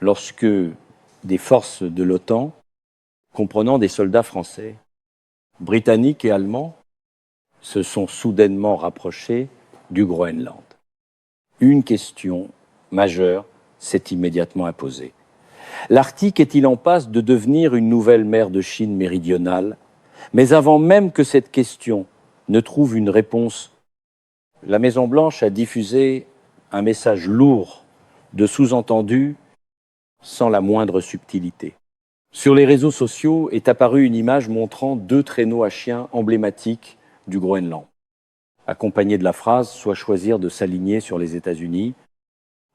lorsque des forces de l'OTAN, comprenant des soldats français, britanniques et allemands, se sont soudainement rapprochés du Groenland. Une question majeure s'est immédiatement imposée. L'Arctique est-il en passe de devenir une nouvelle mer de Chine méridionale? Mais avant même que cette question ne trouve une réponse, la Maison-Blanche a diffusé un message lourd de sous-entendus sans la moindre subtilité. Sur les réseaux sociaux est apparue une image montrant 2 traîneaux à chiens emblématiques du Groenland, accompagnée de la phrase « soit choisir de s'aligner sur les États-Unis,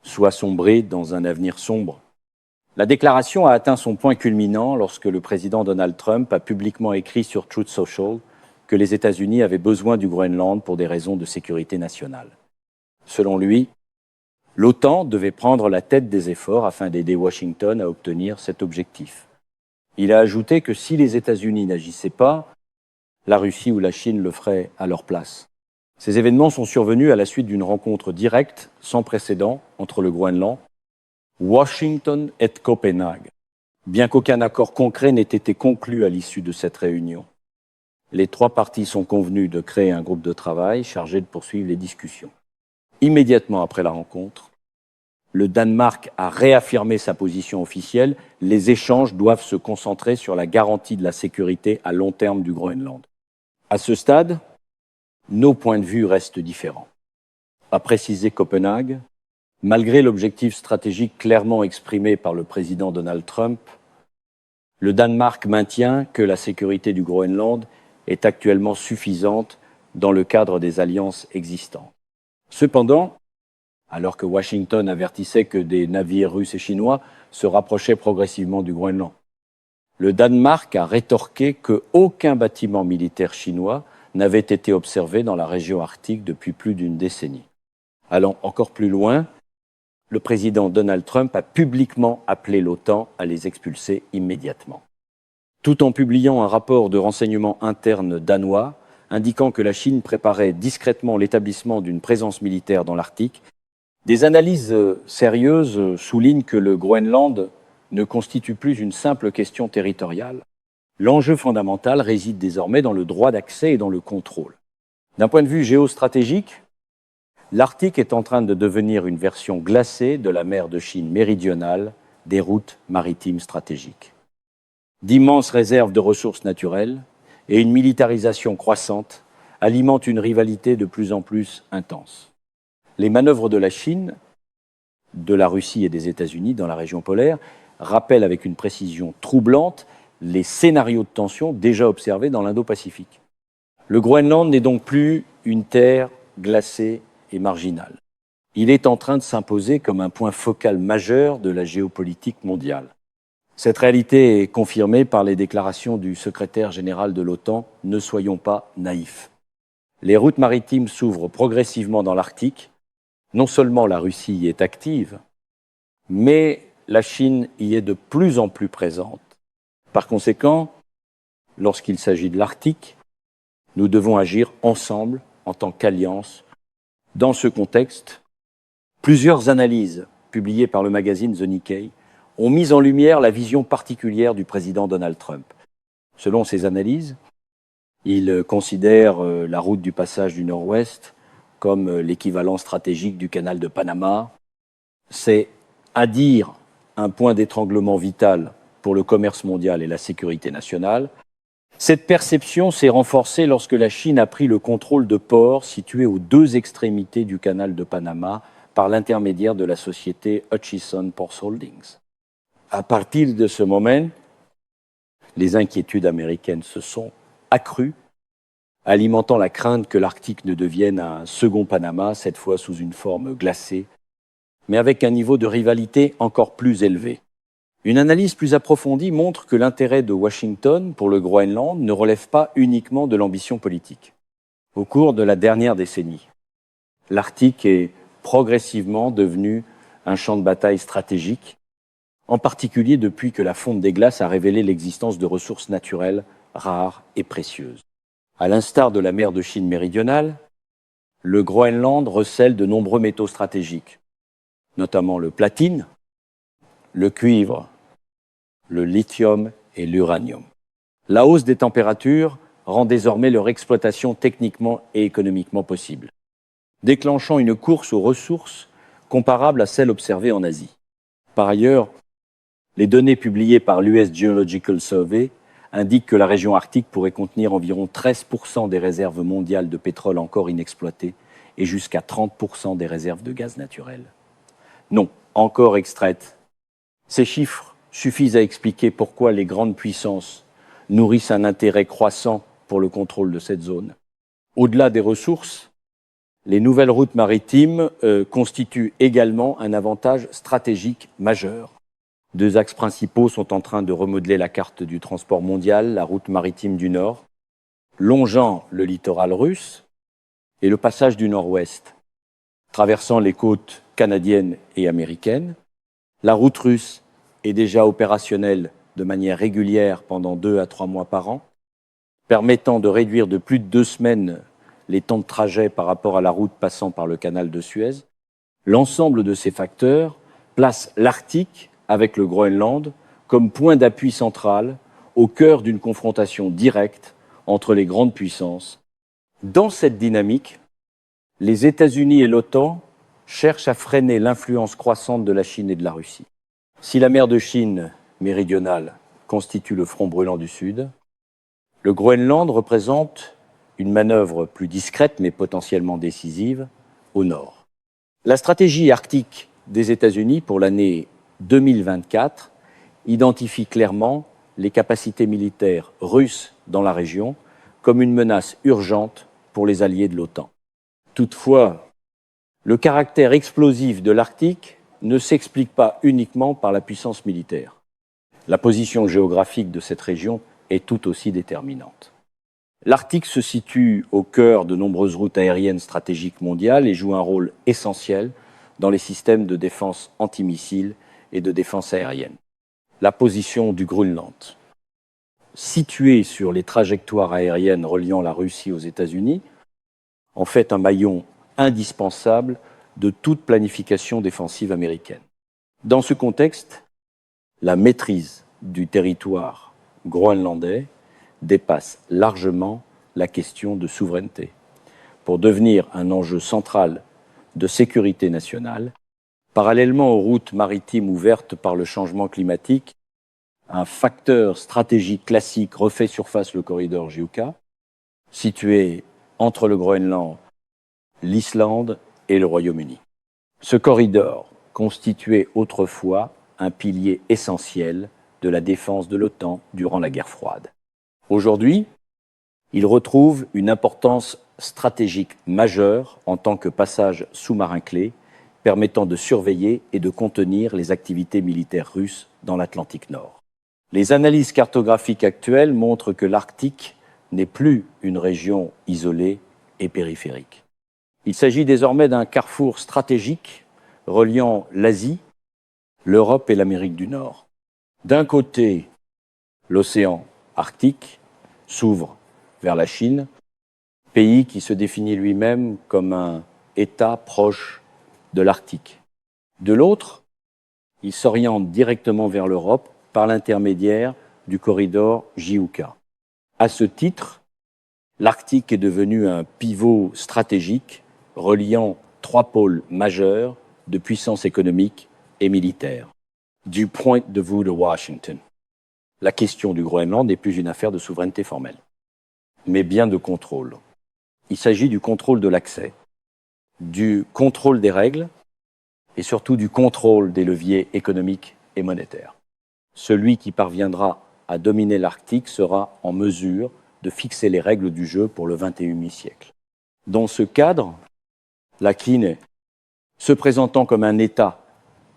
soit sombrer dans un avenir sombre ». La déclaration a atteint son point culminant lorsque le président Donald Trump a publiquement écrit sur Truth Social que les États-Unis avaient besoin du Groenland pour des raisons de sécurité nationale. Selon lui, l'OTAN devait prendre la tête des efforts afin d'aider Washington à obtenir cet objectif. Il a ajouté que si les États-Unis n'agissaient pas, la Russie ou la Chine le feraient à leur place. Ces événements sont survenus à la suite d'une rencontre directe, sans précédent, entre le Groenland, Washington et Copenhague, bien qu'aucun accord concret n'ait été conclu à l'issue de cette réunion. Les 3 parties sont convenues de créer un groupe de travail chargé de poursuivre les discussions. Immédiatement après la rencontre, le Danemark a réaffirmé sa position officielle. Les échanges doivent se concentrer sur la garantie de la sécurité à long terme du Groenland. À ce stade, nos points de vue restent différents. A précisé Copenhague, malgré l'objectif stratégique clairement exprimé par le président Donald Trump, le Danemark maintient que la sécurité du Groenland est actuellement suffisante dans le cadre des alliances existantes. Cependant, alors que Washington avertissait que des navires russes et chinois se rapprochaient progressivement du Groenland, le Danemark a rétorqué qu'aucun bâtiment militaire chinois n'avait été observé dans la région arctique depuis plus d'une décennie. Allant encore plus loin, le président Donald Trump a publiquement appelé l'OTAN à les expulser immédiatement. Tout en publiant un rapport de renseignement interne danois indiquant que la Chine préparait discrètement l'établissement d'une présence militaire dans l'Arctique, des analyses sérieuses soulignent que le Groenland ne constitue plus une simple question territoriale. L'enjeu fondamental réside désormais dans le droit d'accès et dans le contrôle. D'un point de vue géostratégique, l'Arctique est en train de devenir une version glacée de la mer de Chine méridionale des routes maritimes stratégiques. D'immenses réserves de ressources naturelles et une militarisation croissante alimentent une rivalité de plus en plus intense. Les manœuvres de la Chine, de la Russie et des États-Unis dans la région polaire rappellent avec une précision troublante les scénarios de tension déjà observés dans l'Indo-Pacifique. Le Groenland n'est donc plus une terre glacée et marginale. Il est en train de s'imposer comme un point focal majeur de la géopolitique mondiale. Cette réalité est confirmée par les déclarations du secrétaire général de l'OTAN. Ne soyons pas naïfs. Les routes maritimes s'ouvrent progressivement dans l'Arctique. Non seulement la Russie y est active, mais la Chine y est de plus en plus présente. Par conséquent, lorsqu'il s'agit de l'Arctique, nous devons agir ensemble en tant qu'alliance. Dans ce contexte, plusieurs analyses publiées par le magazine The Nikkei ont mis en lumière la vision particulière du président Donald Trump. Selon ces analyses, il considère la route du passage du Nord-Ouest comme l'équivalent stratégique du canal de Panama. C'est, à dire, un point d'étranglement vital pour le commerce mondial et la sécurité nationale. Cette perception s'est renforcée lorsque la Chine a pris le contrôle de ports situés aux 2 extrémités du canal de Panama par l'intermédiaire de la société Hutchison Ports Holdings. À partir de ce moment, les inquiétudes américaines se sont accrues, alimentant la crainte que l'Arctique ne devienne un second Panama, cette fois sous une forme glacée, mais avec un niveau de rivalité encore plus élevé. Une analyse plus approfondie montre que l'intérêt de Washington pour le Groenland ne relève pas uniquement de l'ambition politique. Au cours de la dernière décennie, l'Arctique est progressivement devenu un champ de bataille stratégique, en particulier depuis que la fonte des glaces a révélé l'existence de ressources naturelles rares et précieuses. À l'instar de la mer de Chine méridionale, le Groenland recèle de nombreux métaux stratégiques, notamment le platine, le cuivre, le lithium et l'uranium. La hausse des températures rend désormais leur exploitation techniquement et économiquement possible, déclenchant une course aux ressources comparable à celle observée en Asie. Par ailleurs, les données publiées par l'US Geological Survey indiquent que la région arctique pourrait contenir environ 13% des réserves mondiales de pétrole encore inexploitées et jusqu'à 30% des réserves de gaz naturel. Non, encore extraites. Ces chiffres suffisent à expliquer pourquoi les grandes puissances nourrissent un intérêt croissant pour le contrôle de cette zone. Au-delà des ressources, les nouvelles routes maritimes constituent également un avantage stratégique majeur. Deux axes principaux sont en train de remodeler la carte du transport mondial, la route maritime du Nord, longeant le littoral russe, et le passage du Nord-Ouest, traversant les côtes canadiennes et américaines. La route russe est déjà opérationnelle de manière régulière pendant 2 à 3 mois par an, permettant de réduire de plus de 2 semaines les temps de trajet par rapport à la route passant par le canal de Suez. L'ensemble de ces facteurs place l'Arctique, avec le Groenland, comme point d'appui central au cœur d'une confrontation directe entre les grandes puissances. Dans cette dynamique, les États-Unis et l'OTAN cherchent à freiner l'influence croissante de la Chine et de la Russie. Si la mer de Chine méridionale constitue le front brûlant du Sud, le Groenland représente une manœuvre plus discrète mais potentiellement décisive au nord. La stratégie arctique des États-Unis pour l'année 2024 identifie clairement les capacités militaires russes dans la région comme une menace urgente pour les alliés de l'OTAN. Toutefois, le caractère explosif de l'Arctique ne s'explique pas uniquement par la puissance militaire. La position géographique de cette région est tout aussi déterminante. L'Arctique se situe au cœur de nombreuses routes aériennes stratégiques mondiales et joue un rôle essentiel dans les systèmes de défense antimissiles et de défense aérienne. La position du Groenland, située sur les trajectoires aériennes reliant la Russie aux États-Unis, en fait un maillon indispensable de toute planification défensive américaine. Dans ce contexte, la maîtrise du territoire groenlandais dépasse largement la question de souveraineté. Pour devenir un enjeu central de sécurité nationale, parallèlement aux routes maritimes ouvertes par le changement climatique, un facteur stratégique classique refait surface le corridor Giuka, situé entre le Groenland, l'Islande et le Royaume-Uni. Ce corridor constituait autrefois un pilier essentiel de la défense de l'OTAN durant la guerre froide. Aujourd'hui, il retrouve une importance stratégique majeure en tant que passage sous-marin clé permettant de surveiller et de contenir les activités militaires russes dans l'Atlantique Nord. Les analyses cartographiques actuelles montrent que l'Arctique n'est plus une région isolée et périphérique. Il s'agit désormais d'un carrefour stratégique reliant l'Asie, l'Europe et l'Amérique du Nord. D'un côté, l'océan Arctique s'ouvre vers la Chine, pays qui se définit lui-même comme un État proche de l'Arctique. De l'autre, il s'oriente directement vers l'Europe par l'intermédiaire du corridor Giuka. À ce titre, l'Arctique est devenu un pivot stratégique reliant 3 pôles majeurs de puissance économique et militaire. Du point de vue de Washington, la question du Groenland n'est plus une affaire de souveraineté formelle, mais bien de contrôle. Il s'agit du contrôle de l'accès, du contrôle des règles et surtout du contrôle des leviers économiques et monétaires. Celui qui parviendra à dominer l'Arctique sera en mesure de fixer les règles du jeu pour le XXIe siècle. Dans ce cadre, la Chine, se présentant comme un État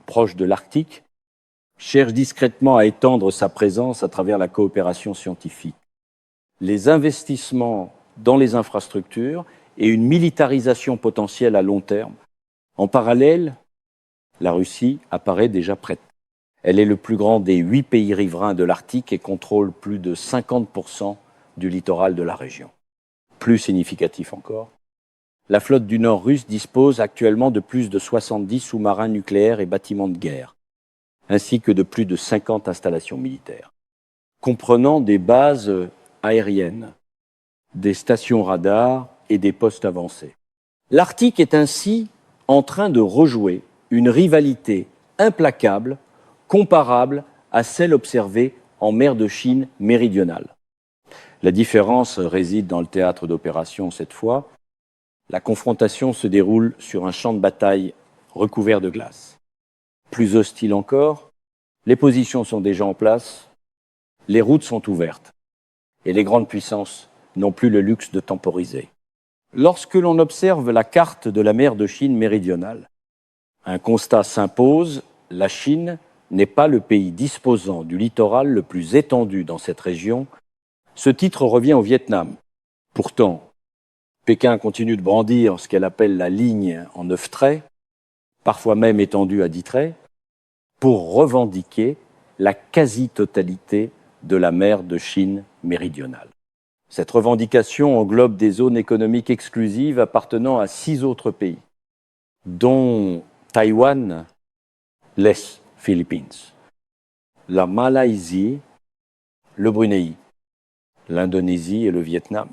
proche de l'Arctique, cherche discrètement à étendre sa présence à travers la coopération scientifique. Les investissements dans les infrastructures et une militarisation potentielle à long terme. En parallèle, la Russie apparaît déjà prête. Elle est le plus grand des 8 pays riverains de l'Arctique et contrôle plus de 50% du littoral de la région. Plus significatif encore, la flotte du Nord russe dispose actuellement de plus de 70 sous-marins nucléaires et bâtiments de guerre. ainsi que de plus de 50 installations militaires, comprenant des bases aériennes, des stations radars et des postes avancés. L'Arctique est ainsi en train de rejouer une rivalité implacable, comparable à celle observée en mer de Chine méridionale. La différence réside dans le théâtre d'opération cette fois. La confrontation se déroule sur un champ de bataille recouvert de glace. Plus hostile encore, les positions sont déjà en place, les routes sont ouvertes et les grandes puissances n'ont plus le luxe de temporiser. Lorsque l'on observe la carte de la mer de Chine méridionale, un constat s'impose, la Chine n'est pas le pays disposant du littoral le plus étendu dans cette région. Ce titre revient au Vietnam. Pourtant, Pékin continue de brandir ce qu'elle appelle la ligne en 9 traits, parfois même étendue à 10 traits, pour revendiquer la quasi-totalité de la mer de Chine méridionale. Cette revendication englobe des zones économiques exclusives appartenant à 6 autres pays, dont Taïwan, les Philippines, la Malaisie, le Brunei, l'Indonésie et le Vietnam.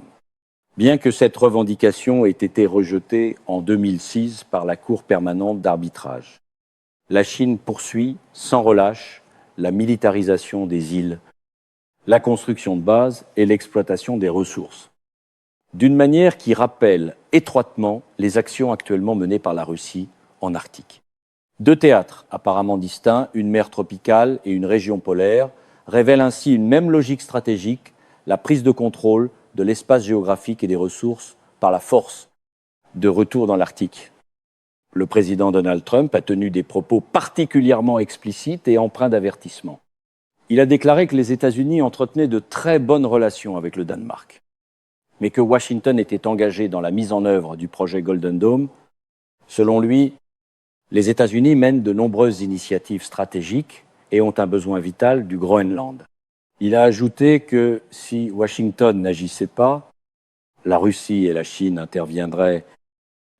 Bien que cette revendication ait été rejetée en 2006 par la Cour permanente d'arbitrage, la Chine poursuit sans relâche la militarisation des îles, la construction de bases et l'exploitation des ressources, d'une manière qui rappelle étroitement les actions actuellement menées par la Russie en Arctique. 2 théâtres apparemment distincts, une mer tropicale et une région polaire, révèlent ainsi une même logique stratégique, la prise de contrôle de l'espace géographique et des ressources par la force de retour dans l'Arctique. Le président Donald Trump a tenu des propos particulièrement explicites et empreints d'avertissement. Il a déclaré que les États-Unis entretenaient de très bonnes relations avec le Danemark, mais que Washington était engagé dans la mise en œuvre du projet Golden Dome. Selon lui, les États-Unis mènent de nombreuses initiatives stratégiques et ont un besoin vital du Groenland. Il a ajouté que si Washington n'agissait pas, la Russie et la Chine interviendraient,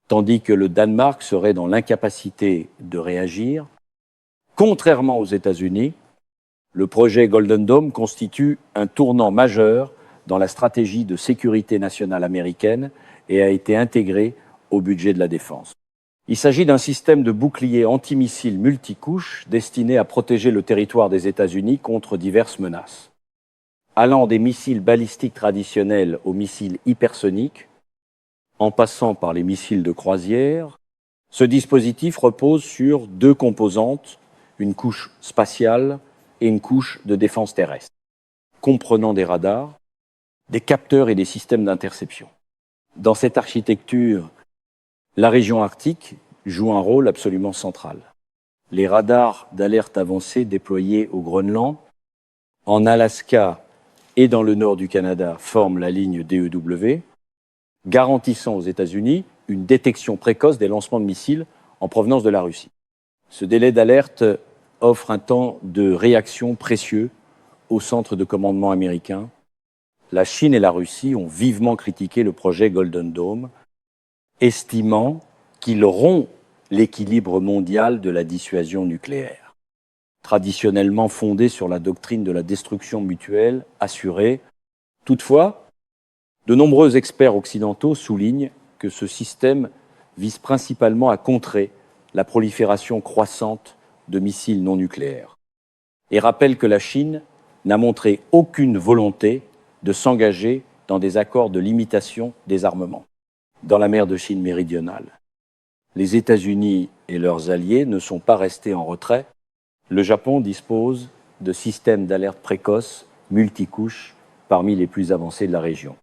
tandis que le Danemark serait dans l'incapacité de réagir. Contrairement aux États-Unis, le projet Golden Dome constitue un tournant majeur dans la stratégie de sécurité nationale américaine et a été intégré au budget de la défense. Il s'agit d'un système de bouclier antimissiles multicouches destiné à protéger le territoire des États-Unis contre diverses menaces. Allant des missiles balistiques traditionnels aux missiles hypersoniques, en passant par les missiles de croisière, ce dispositif repose sur 2 composantes, une couche spatiale et une couche de défense terrestre, comprenant des radars, des capteurs et des systèmes d'interception. Dans cette architecture, la région arctique joue un rôle absolument central. Les radars d'alerte avancée déployés au Groenland, en Alaska et dans le nord du Canada forment la ligne DEW, garantissant aux États-Unis une détection précoce des lancements de missiles en provenance de la Russie. Ce délai d'alerte offre un temps de réaction précieux au centre de commandement américain. La Chine et la Russie ont vivement critiqué le projet Golden Dome, estimant qu'il rompt l'équilibre mondial de la dissuasion nucléaire, traditionnellement fondé sur la doctrine de la destruction mutuelle assurée. Toutefois, de nombreux experts occidentaux soulignent que ce système vise principalement à contrer la prolifération croissante de missiles non nucléaires et rappellent que la Chine n'a montré aucune volonté de s'engager dans des accords de limitation des armements. Dans la mer de Chine méridionale, les États-Unis et leurs alliés ne sont pas restés en retrait. Le Japon dispose de systèmes d'alerte précoce multicouches parmi les plus avancés de la région.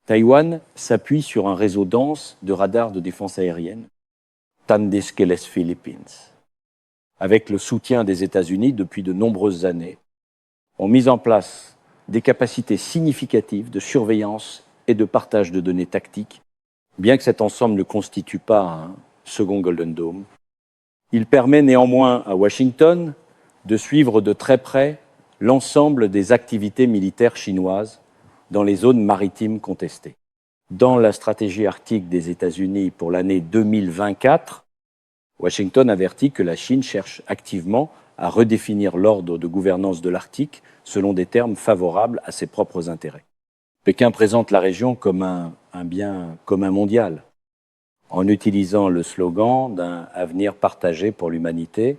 Taïwan s'appuie sur un réseau dense de radars de défense aérienne, tandis que les Philippines, avec le soutien des États-Unis depuis de nombreuses années, ont mis en place des capacités significatives de surveillance et de partage de données tactiques. Bien que cet ensemble ne constitue pas un second Golden Dome, il permet néanmoins à Washington de suivre de très près l'ensemble des activités militaires chinoises dans les zones maritimes contestées. Dans la stratégie arctique des États-Unis pour l'année 2024, Washington avertit que la Chine cherche activement à redéfinir l'ordre de gouvernance de l'Arctique selon des termes favorables à ses propres intérêts. Pékin présente la région comme un bien commun mondial, en utilisant le slogan d'un avenir partagé pour l'humanité,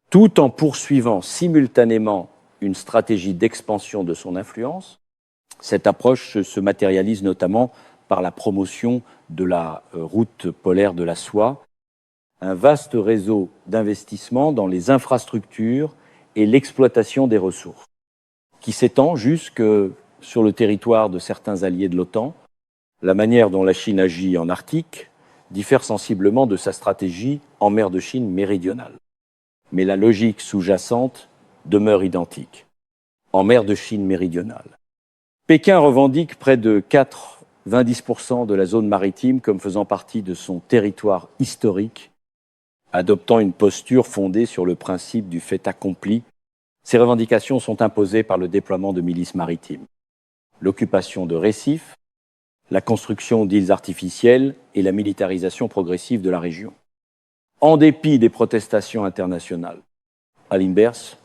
tout en poursuivant simultanément une stratégie d'expansion de son influence. Cette approche se matérialise notamment par la promotion de la route polaire de la soie, un vaste réseau d'investissements dans les infrastructures et l'exploitation des ressources, qui s'étend jusque sur le territoire de certains alliés de l'OTAN. La manière dont la Chine agit en Arctique diffère sensiblement de sa stratégie en mer de Chine méridionale. Mais la logique sous-jacente demeure identique. En mer de Chine méridionale, Pékin revendique près de 90% de la zone maritime comme faisant partie de son territoire historique, adoptant une posture fondée sur le principe du fait accompli. Ces revendications sont imposées par le déploiement de milices maritimes, l'occupation de récifs, la construction d'îles artificielles et la militarisation progressive de la région. En dépit des protestations internationales, à l'inverse,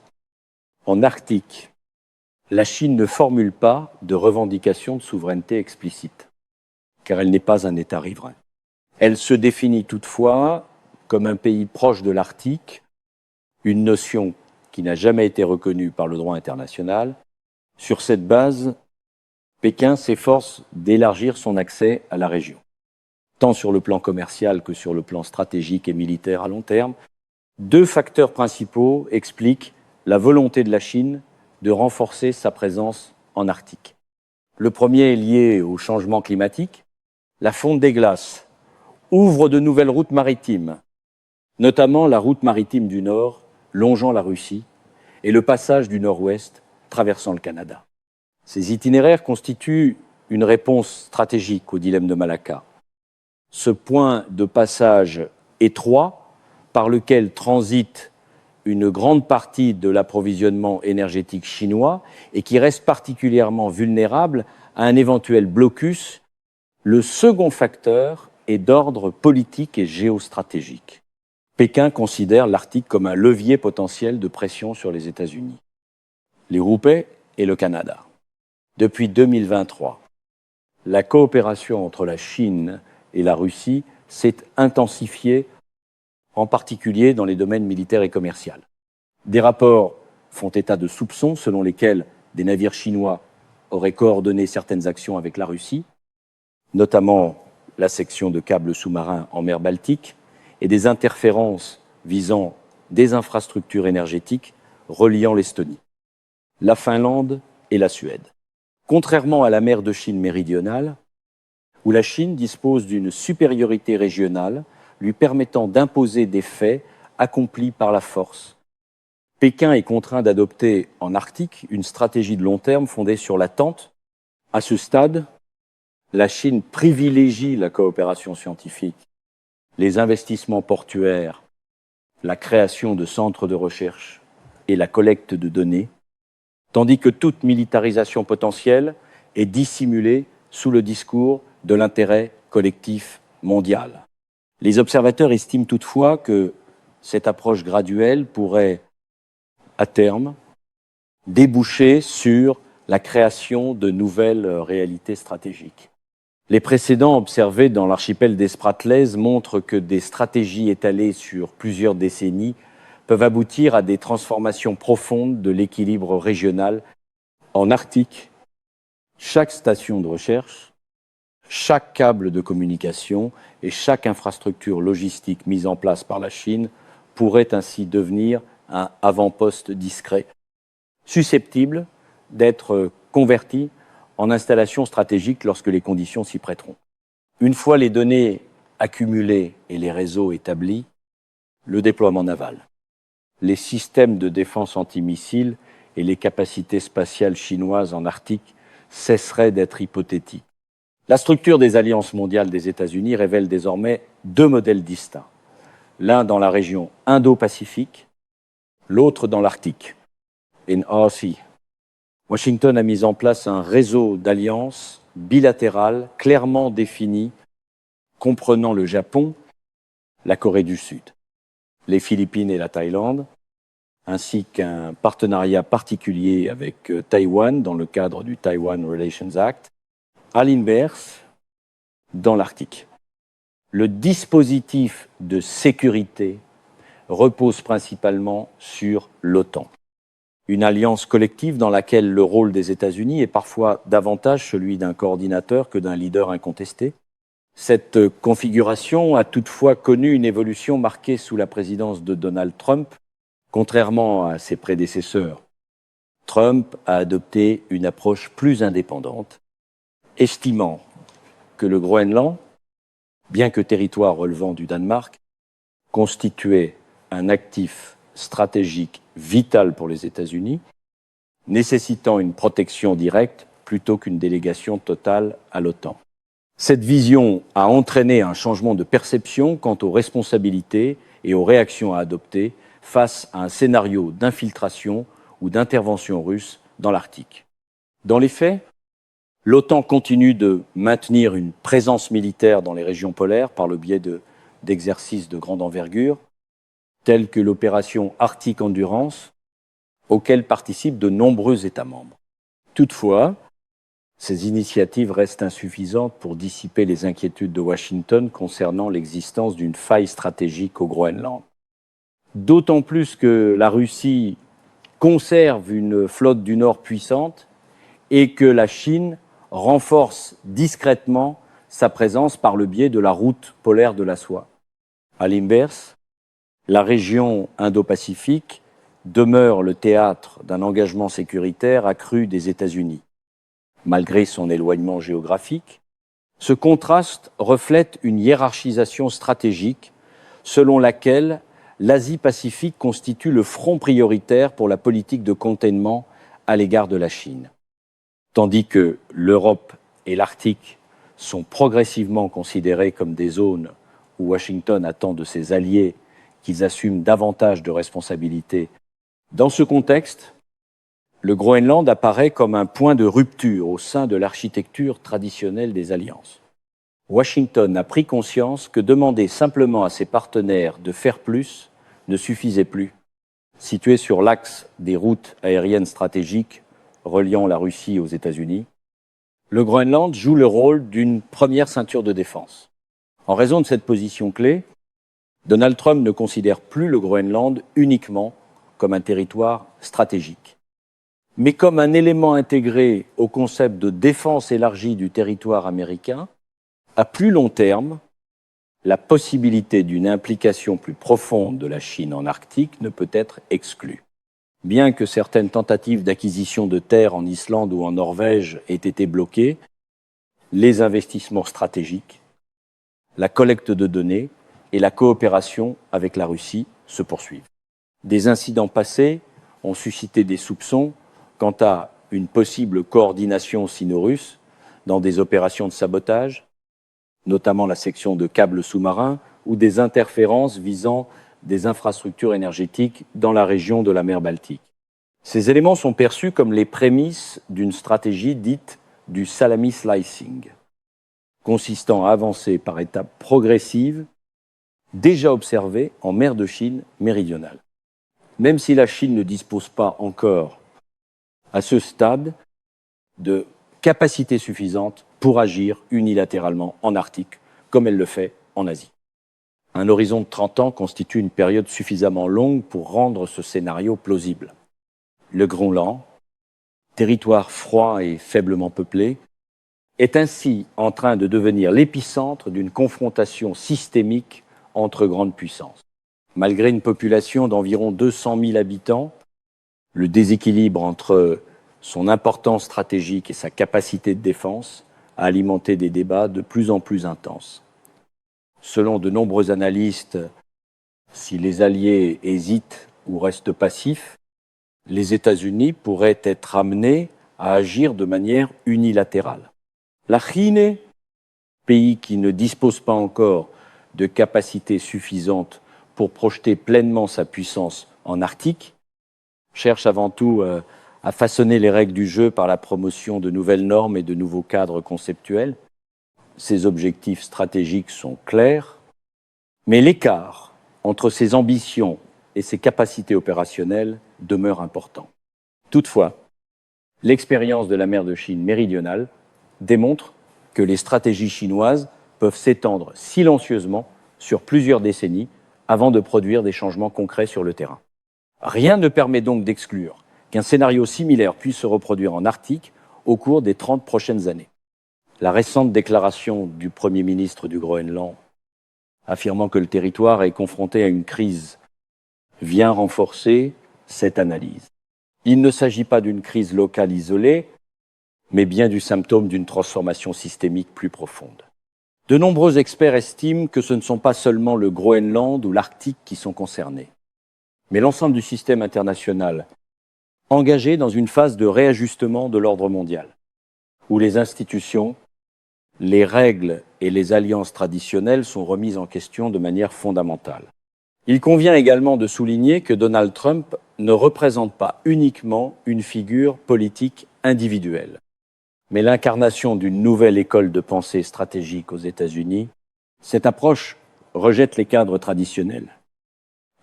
en Arctique, la Chine ne formule pas de revendication de souveraineté explicite, car elle n'est pas un État riverain. Elle se définit toutefois comme un pays proche de l'Arctique, une notion qui n'a jamais été reconnue par le droit international. Sur cette base, Pékin s'efforce d'élargir son accès à la région, tant sur le plan commercial que sur le plan stratégique et militaire à long terme. Deux facteurs principaux expliquent la volonté de la Chine de renforcer sa présence en Arctique. Le premier est lié au changement climatique. La fonte des glaces ouvre de nouvelles routes maritimes, notamment la route maritime du Nord, longeant la Russie, et le passage du Nord-Ouest, traversant le Canada. Ces itinéraires constituent une réponse stratégique au dilemme de Malacca. Ce point de passage étroit, par lequel transite une grande partie de l'approvisionnement énergétique chinois et qui reste particulièrement vulnérable à un éventuel blocus. Le second facteur est d'ordre politique et géostratégique. Pékin considère l'Arctique comme un levier potentiel de pression sur les États-Unis, l'Europe et le Canada. Depuis 2023, la coopération entre la Chine et la Russie s'est intensifiée, en particulier dans les domaines militaires et commerciaux. Des rapports font état de soupçons selon lesquels des navires chinois auraient coordonné certaines actions avec la Russie, notamment la section de câbles sous-marins en mer Baltique et des interférences visant des infrastructures énergétiques reliant l'Estonie, la Finlande et la Suède. Contrairement à la mer de Chine méridionale, où la Chine dispose d'une supériorité régionale lui permettant d'imposer des faits accomplis par la force, Pékin est contraint d'adopter en Arctique une stratégie de long terme fondée sur l'attente. À ce stade, la Chine privilégie la coopération scientifique, les investissements portuaires, la création de centres de recherche et la collecte de données, tandis que toute militarisation potentielle est dissimulée sous le discours de l'intérêt collectif mondial. Les observateurs estiment toutefois que cette approche graduelle pourrait, à terme, déboucher sur la création de nouvelles réalités stratégiques. Les précédents observés dans l'archipel des Spratleys montrent que des stratégies étalées sur plusieurs décennies peuvent aboutir à des transformations profondes de l'équilibre régional. En Arctique, chaque station de recherche, chaque câble de communication et chaque infrastructure logistique mise en place par la Chine pourrait ainsi devenir un avant-poste discret, susceptible d'être converti en installation stratégique lorsque les conditions s'y prêteront. Une fois les données accumulées et les réseaux établis, le déploiement naval, les systèmes de défense antimissiles et les capacités spatiales chinoises en Arctique cesseraient d'être hypothétiques. La structure des alliances mondiales des États-Unis révèle désormais deux modèles distincts, l'un dans la région Indo-Pacifique, l'autre dans l'Arctique, in RC. Washington a mis en place un réseau d'alliances bilatérales clairement définies, comprenant le Japon, la Corée du Sud, les Philippines et la Thaïlande, ainsi qu'un partenariat particulier avec Taïwan dans le cadre du Taiwan Relations Act, à l'inverse, dans l'Arctique. Le dispositif de sécurité repose principalement sur l'OTAN, une alliance collective dans laquelle le rôle des États-Unis est parfois davantage celui d'un coordinateur que d'un leader incontesté. Cette configuration a toutefois connu une évolution marquée sous la présidence de Donald Trump. Contrairement à ses prédécesseurs, Trump a adopté une approche plus indépendante, estimant que le Groenland, bien que territoire relevant du Danemark, constituait un actif stratégique vital pour les États-Unis, nécessitant une protection directe plutôt qu'une délégation totale à l'OTAN. Cette vision a entraîné un changement de perception quant aux responsabilités et aux réactions à adopter face à un scénario d'infiltration ou d'intervention russe dans l'Arctique. Dans les faits, l'OTAN continue de maintenir une présence militaire dans les régions polaires par le biais d'exercices de grande envergure, tels que l'opération Arctic Endurance, auxquels participent de nombreux États membres. Toutefois, ces initiatives restent insuffisantes pour dissiper les inquiétudes de Washington concernant l'existence d'une faille stratégique au Groenland. D'autant plus que la Russie conserve une flotte du Nord puissante et que la Chine renforce discrètement sa présence par le biais de la route polaire de la soie. À l'inverse, la région Indo-Pacifique demeure le théâtre d'un engagement sécuritaire accru des États-Unis. Malgré son éloignement géographique, ce contraste reflète une hiérarchisation stratégique selon laquelle l'Asie-Pacifique constitue le front prioritaire pour la politique de containment à l'égard de la Chine, tandis que l'Europe et l'Arctique sont progressivement considérés comme des zones où Washington attend de ses alliés qu'ils assument davantage de responsabilités. Dans ce contexte, le Groenland apparaît comme un point de rupture au sein de l'architecture traditionnelle des alliances. Washington a pris conscience que demander simplement à ses partenaires de faire plus ne suffisait plus. Situé sur l'axe des routes aériennes stratégiques reliant la Russie aux États-Unis, le Groenland joue le rôle d'une première ceinture de défense. En raison de cette position clé, Donald Trump ne considère plus le Groenland uniquement comme un territoire stratégique, mais comme un élément intégré au concept de défense élargie du territoire américain. À plus long terme, la possibilité d'une implication plus profonde de la Chine en Arctique ne peut être exclue. Bien que certaines tentatives d'acquisition de terres en Islande ou en Norvège aient été bloquées, les investissements stratégiques, la collecte de données et la coopération avec la Russie se poursuivent. Des incidents passés ont suscité des soupçons quant à une possible coordination sino-russe dans des opérations de sabotage, notamment la section de câbles sous-marins ou des interférences visant des infrastructures énergétiques dans la région de la mer Baltique. Ces éléments sont perçus comme les prémices d'une stratégie dite du salami slicing, consistant à avancer par étapes progressives, déjà observées en mer de Chine méridionale. Même si la Chine ne dispose pas encore, à ce stade, de capacité suffisante pour agir unilatéralement en Arctique, comme elle le fait en Asie. Un horizon de 30 ans constitue une période suffisamment longue pour rendre ce scénario plausible. Le Groenland, territoire froid et faiblement peuplé, est ainsi en train de devenir l'épicentre d'une confrontation systémique entre grandes puissances. Malgré une population d'environ 200 000 habitants, le déséquilibre entre son importance stratégique et sa capacité de défense a alimenté des débats de plus en plus intenses. Selon de nombreux analystes, si les Alliés hésitent ou restent passifs, les États-Unis pourraient être amenés à agir de manière unilatérale. La Chine, pays qui ne dispose pas encore de capacités suffisantes pour projeter pleinement sa puissance en Arctique, cherche avant tout à façonner les règles du jeu par la promotion de nouvelles normes et de nouveaux cadres conceptuels. Ses objectifs stratégiques sont clairs, mais l'écart entre ses ambitions et ses capacités opérationnelles demeurent importants. Toutefois, l'expérience de la mer de Chine méridionale démontre que les stratégies chinoises peuvent s'étendre silencieusement sur plusieurs décennies avant de produire des changements concrets sur le terrain. Rien ne permet donc d'exclure qu'un scénario similaire puisse se reproduire en Arctique au cours des 30 prochaines années. La récente déclaration du Premier ministre du Groenland affirmant que le territoire est confronté à une crise vient renforcer cette analyse. Il ne s'agit pas d'une crise locale isolée, mais bien du symptôme d'une transformation systémique plus profonde. De nombreux experts estiment que ce ne sont pas seulement le Groenland ou l'Arctique qui sont concernés, mais l'ensemble du système international, engagé dans une phase de réajustement de l'ordre mondial, où les institutions, les règles et les alliances traditionnelles sont remises en question de manière fondamentale. Il convient également de souligner que Donald Trump ne représente pas uniquement une figure politique individuelle, mais l'incarnation d'une nouvelle école de pensée stratégique aux États-Unis. Cette approche rejette les cadres traditionnels,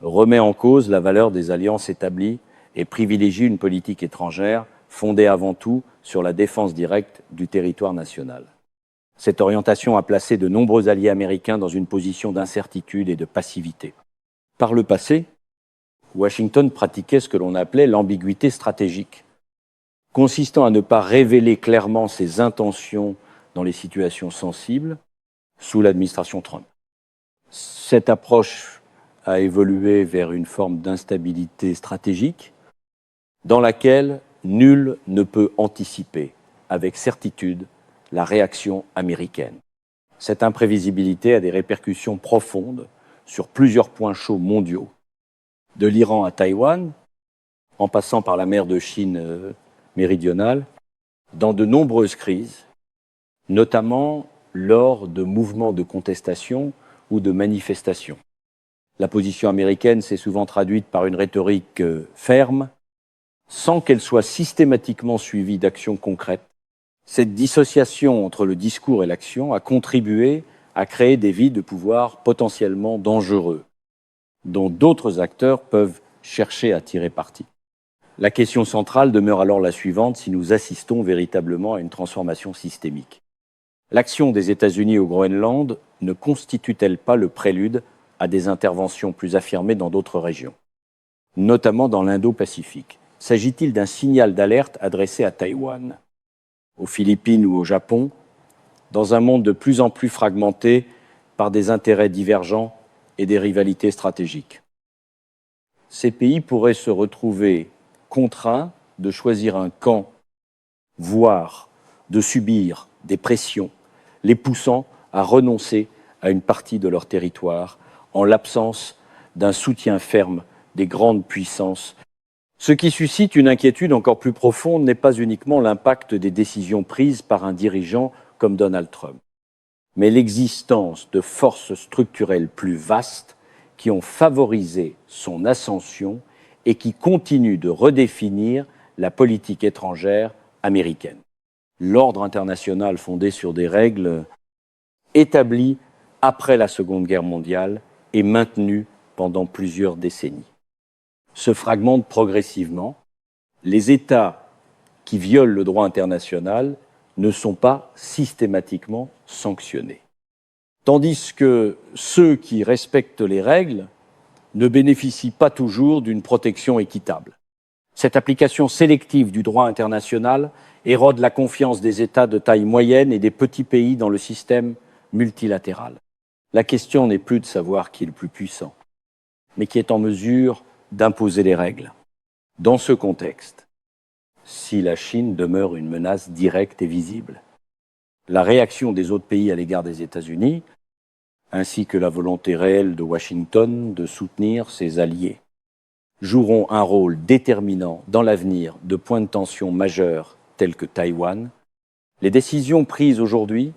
remet en cause la valeur des alliances établies et privilégie une politique étrangère fondée avant tout sur la défense directe du territoire national. Cette orientation a placé de nombreux alliés américains dans une position d'incertitude et de passivité. Par le passé, Washington pratiquait ce que l'on appelait l'ambiguïté stratégique, consistant à ne pas révéler clairement ses intentions dans les situations sensibles sous l'administration Trump. Cette approche a évolué vers une forme d'instabilité stratégique dans laquelle nul ne peut anticiper avec certitude la réaction américaine. Cette imprévisibilité a des répercussions profondes sur plusieurs points chauds mondiaux, de l'Iran à Taïwan, en passant par la mer de Chine méridionale, dans de nombreuses crises, notamment lors de mouvements de contestation ou de manifestations. La position américaine s'est souvent traduite par une rhétorique ferme, sans qu'elle soit systématiquement suivie d'actions concrètes. Cette dissociation entre le discours et l'action a contribué à créer des vides de pouvoir potentiellement dangereux, dont d'autres acteurs peuvent chercher à tirer parti. La question centrale demeure alors la suivante si nous assistons véritablement à une transformation systémique. L'action des États-Unis au Groenland ne constitue-t-elle pas le prélude à des interventions plus affirmées dans d'autres régions, notamment dans l'Indo-Pacifique? S'agit-il d'un signal d'alerte adressé à Taïwan, aux Philippines ou au Japon, dans un monde de plus en plus fragmenté par des intérêts divergents et des rivalités stratégiques? Ces pays pourraient se retrouver contraints de choisir un camp, voire de subir des pressions, les poussant à renoncer à une partie de leur territoire en l'absence d'un soutien ferme des grandes puissances. Ce qui suscite une inquiétude encore plus profonde n'est pas uniquement l'impact des décisions prises par un dirigeant comme Donald Trump, mais l'existence de forces structurelles plus vastes qui ont favorisé son ascension et qui continuent de redéfinir la politique étrangère américaine. L'ordre international fondé sur des règles établies après la Seconde Guerre mondiale et maintenues pendant plusieurs décennies se fragmentent progressivement. Les États qui violent le droit international ne sont pas systématiquement sanctionnés, tandis que ceux qui respectent les règles ne bénéficient pas toujours d'une protection équitable. Cette application sélective du droit international érode la confiance des États de taille moyenne et des petits pays dans le système multilatéral. La question n'est plus de savoir qui est le plus puissant, mais qui est en mesure d'imposer les règles. Dans ce contexte, si la Chine demeure une menace directe et visible, la réaction des autres pays à l'égard des États-Unis, ainsi que la volonté réelle de Washington de soutenir ses alliés, joueront un rôle déterminant dans l'avenir de points de tension majeurs tels que Taïwan. Les décisions prises aujourd'hui,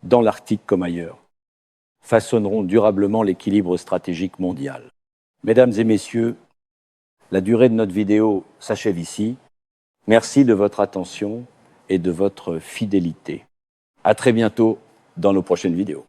dans l'Arctique comme ailleurs, façonneront durablement l'équilibre stratégique mondial. Mesdames et messieurs, la durée de notre vidéo s'achève ici. Merci de votre attention et de votre fidélité. À très bientôt dans nos prochaines vidéos.